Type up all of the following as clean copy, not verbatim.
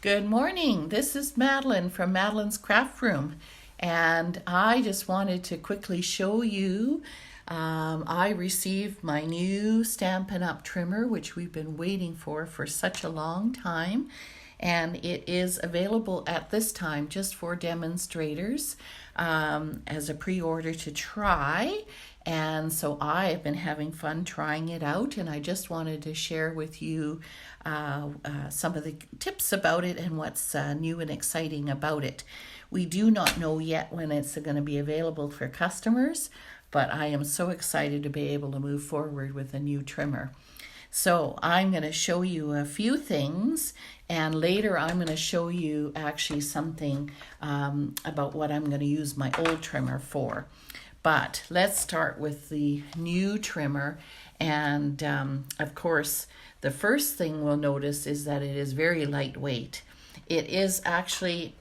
Good morning. This is Madeleine from Madeleine's Craft Room, and I just wanted to quickly show you. I received my new Stampin' Up trimmer, which we've been waiting for such a long time, and it is available at this time just for demonstrators as a pre-order to try. And so I have been having fun trying it out, and I just wanted to share with you some of the tips about it and what's new and exciting about it. We do not know yet when it's going to be available for customers, but I am so excited to be able to move forward with a new trimmer. So I'm going to show you a few things, and later I'm going to show you actually something about what I'm going to use my old trimmer for. But let's start with the new trimmer, and of course the first thing we'll notice is that it is very lightweight. It is actually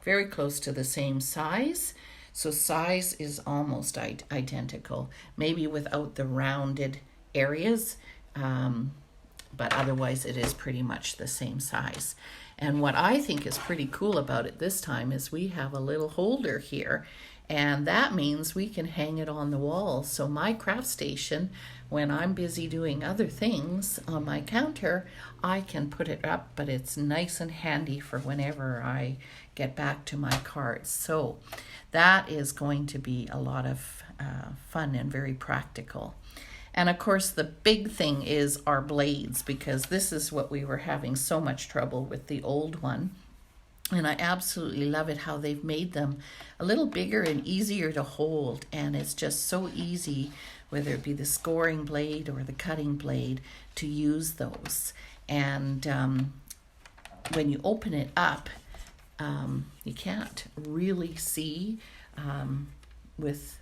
very close to the same size, so size is almost identical, maybe without the rounded areas, but otherwise it is pretty much the same size. And what I think is pretty cool about it this time is we have a little holder here, and that means we can hang it on the wall. So my craft station, when I'm busy doing other things on my counter, I can put it up, but it's nice and handy for whenever I get back to my cards. So that is going to be a lot of fun and very practical. And of course, the big thing is our blades, because this is what we were having so much trouble with the old one. And I absolutely love it how they've made them a little bigger and easier to hold. And it's just so easy, whether it be the scoring blade or the cutting blade, to use those. And when you open it up, you can't really see with,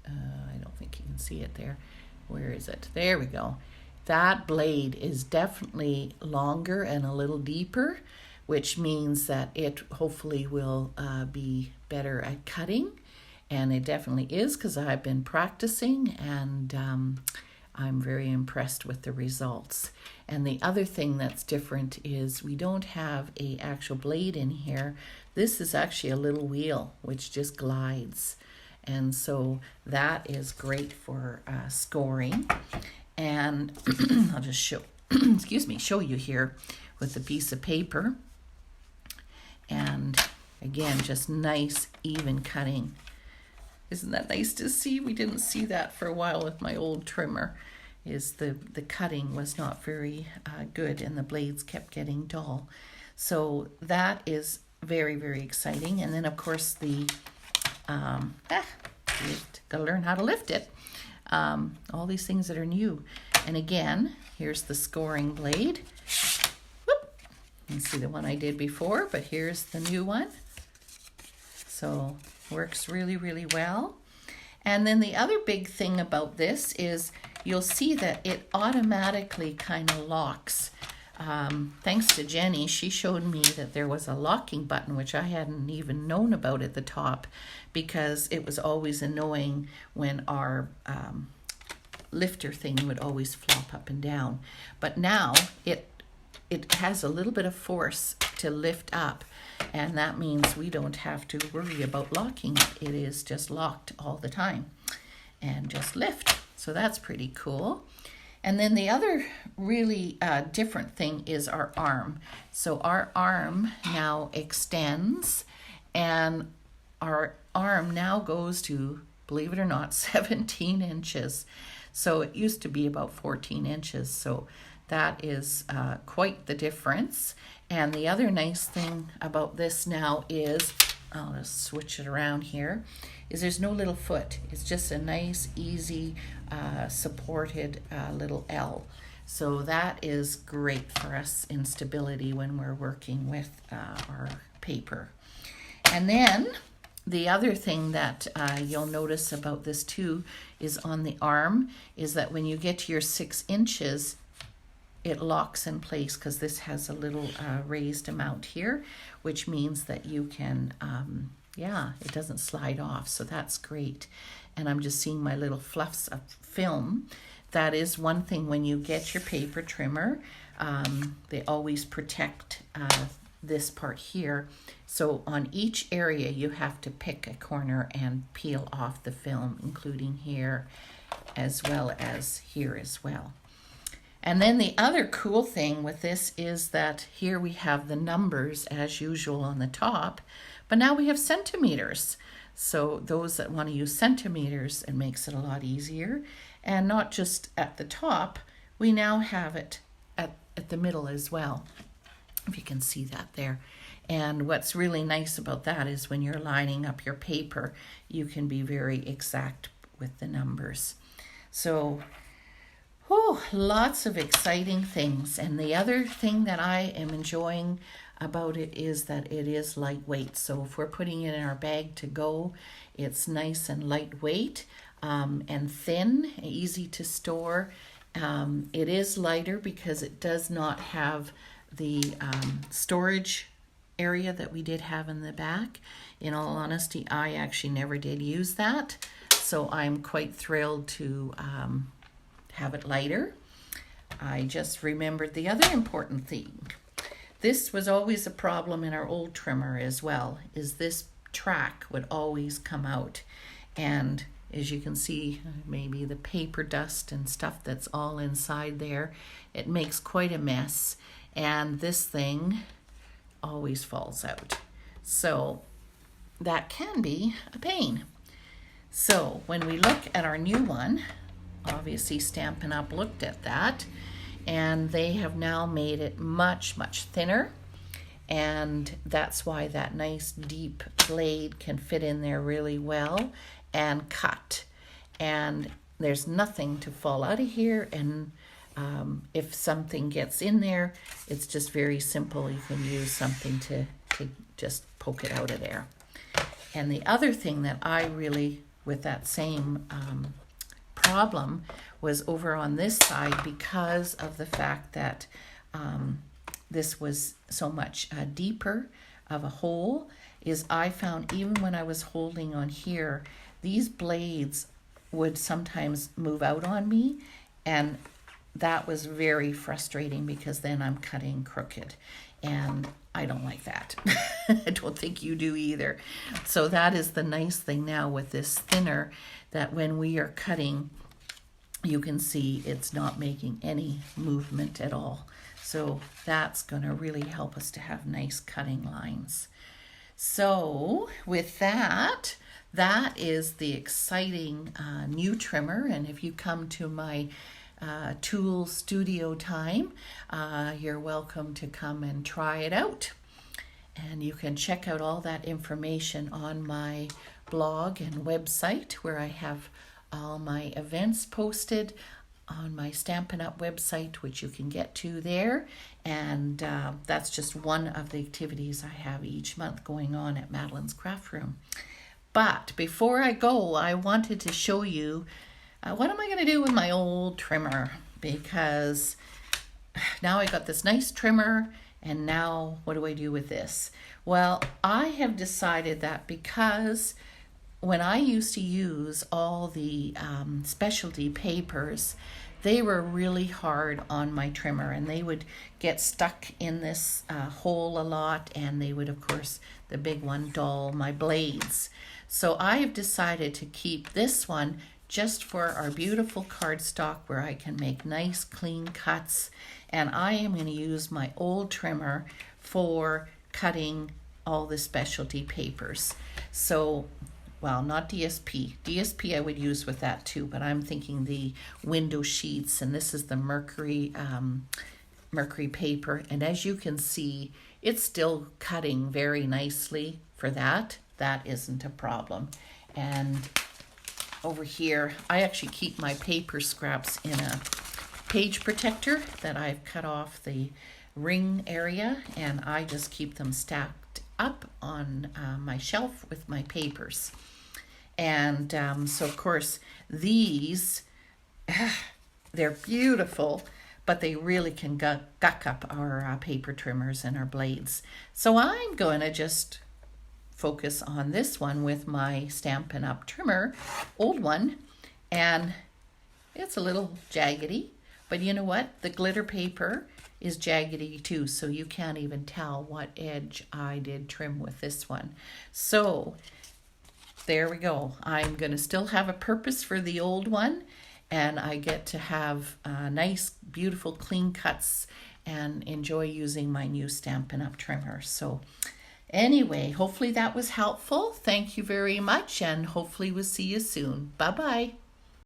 I don't think you can see it there. Where is it? There we go. That blade is definitely longer and a little deeper, which means that it hopefully will be better at cutting. And it definitely is, because I've been practicing, and I'm very impressed with the results. And the other thing that's different is we don't have an actual blade in here. This is actually a little wheel which just glides. And so that is great for scoring. And I'll just show you here with a piece of paper. And again, just nice, even cutting. Isn't that nice to see? We didn't see that for a while with my old trimmer. The cutting was not very good, and the blades kept getting dull. So that is very, very exciting. And then, of course, gotta learn how to lift it. All these things that are new. And again, here's the scoring blade. You can see the one I did before, but here's the new one. So works really, really well. And then the other big thing about this is you'll see that it automatically kind of locks. Thanks to Jenny, she showed me that there was a locking button, which I hadn't even known about at the top, because it was always annoying when our lifter thing would always flop up and down. But now it has a little bit of force to lift up, and that means we don't have to worry about locking it. It is just locked all the time and just lift. So that's pretty cool. And then the other really different thing is our arm. So our arm now extends, and our arm now goes to, believe it or not, 17 inches. So it used to be about 14 inches. So that is quite the difference. And the other nice thing about this now is, I'll just switch it around here, is there's no little foot. It's just a nice, easy, supported little L. So that is great for us in stability when we're working with our paper. And then the other thing that you'll notice about this too is on the arm is that when you get to your 6 inches, it locks in place, because this has a little raised amount here, which means that you can, it doesn't slide off. So that's great. And I'm just seeing my little fluffs of film. That is one thing when you get your paper trimmer. They always protect this part here. So on each area you have to pick a corner and peel off the film, including here as well as here as well. And then the other cool thing with this is that here we have the numbers as usual on the top, but now we have centimeters. So those that want to use centimeters, it makes it a lot easier. And not just at the top, we now have it at the middle as well, if you can see that there. And what's really nice about that is when you're lining up your paper, you can be very exact with the numbers. So, lots of exciting things. And the other thing that I am enjoying about it is that it is lightweight. So if we're putting it in our bag to go, it's nice and lightweight and thin, easy to store. It is lighter because it does not have the storage area that we did have in the back. In all honesty, I actually never did use that. So I'm quite thrilled to have it lighter. I just remembered the other important thing. This was always a problem in our old trimmer as well, is this track would always come out. And as you can see, maybe the paper dust and stuff that's all inside there, it makes quite a mess. And this thing always falls out. So that can be a pain. So when we look at our new one, obviously Stampin' Up! Looked at that, and they have now made it much, much thinner. And that's why that nice deep blade can fit in there really well and cut. And there's nothing to fall out of here. And if something gets in there, it's just very simple. You can use something to just poke it out of there. And the other thing that I really, with that same problem, was over on this side, because of the fact that this was so much deeper of a hole, is I found even when I was holding on here, these blades would sometimes move out on me, and that was very frustrating because then I'm cutting crooked, and I don't like that. I don't think you do either. So that is the nice thing now with this thinner, that when we are cutting, you can see it's not making any movement at all. So that's going to really help us to have nice cutting lines. So with that, that is the exciting new trimmer. And if you come to my tool studio time, you're welcome to come and try it out. And you can check out all that information on my blog and website, where I have all my events posted on my Stampin' Up! Website, which you can get to there. And that's just one of the activities I have each month going on at Madeleine's Craft Room. But before I go, I wanted to show you what am I going to do with my old trimmer, because now I got this nice trimmer, and now what do I do with this? Well, I have decided that because when I used to use all the specialty papers, they were really hard on my trimmer, and they would get stuck in this hole a lot, and they would, of course, the big one, dull my blades. So I have decided to keep this one just for our beautiful cardstock, where I can make nice clean cuts, and I am going to use my old trimmer for cutting all the specialty papers. So, well, not DSP. DSP I would use with that too, but I'm thinking the window sheets, and this is the mercury paper, and as you can see, it's still cutting very nicely for that. That isn't a problem. And over here, I actually keep my paper scraps in a page protector that I've cut off the ring area, and I just keep them stacked up on my shelf with my papers. And so of course these, they're beautiful, but they really can guck up our paper trimmers and our blades. So I'm going to just focus on this one with my Stampin' Up! Trimmer, old one, and it's a little jaggedy, but you know what? The glitter paper is jaggedy too, so you can't even tell what edge I did trim with this one. So there we go. I'm going to still have a purpose for the old one, and I get to have nice, beautiful, clean cuts and enjoy using my new Stampin' Up! Trimmer. So anyway, hopefully that was helpful. Thank you very much, and hopefully we'll see you soon. Bye-bye.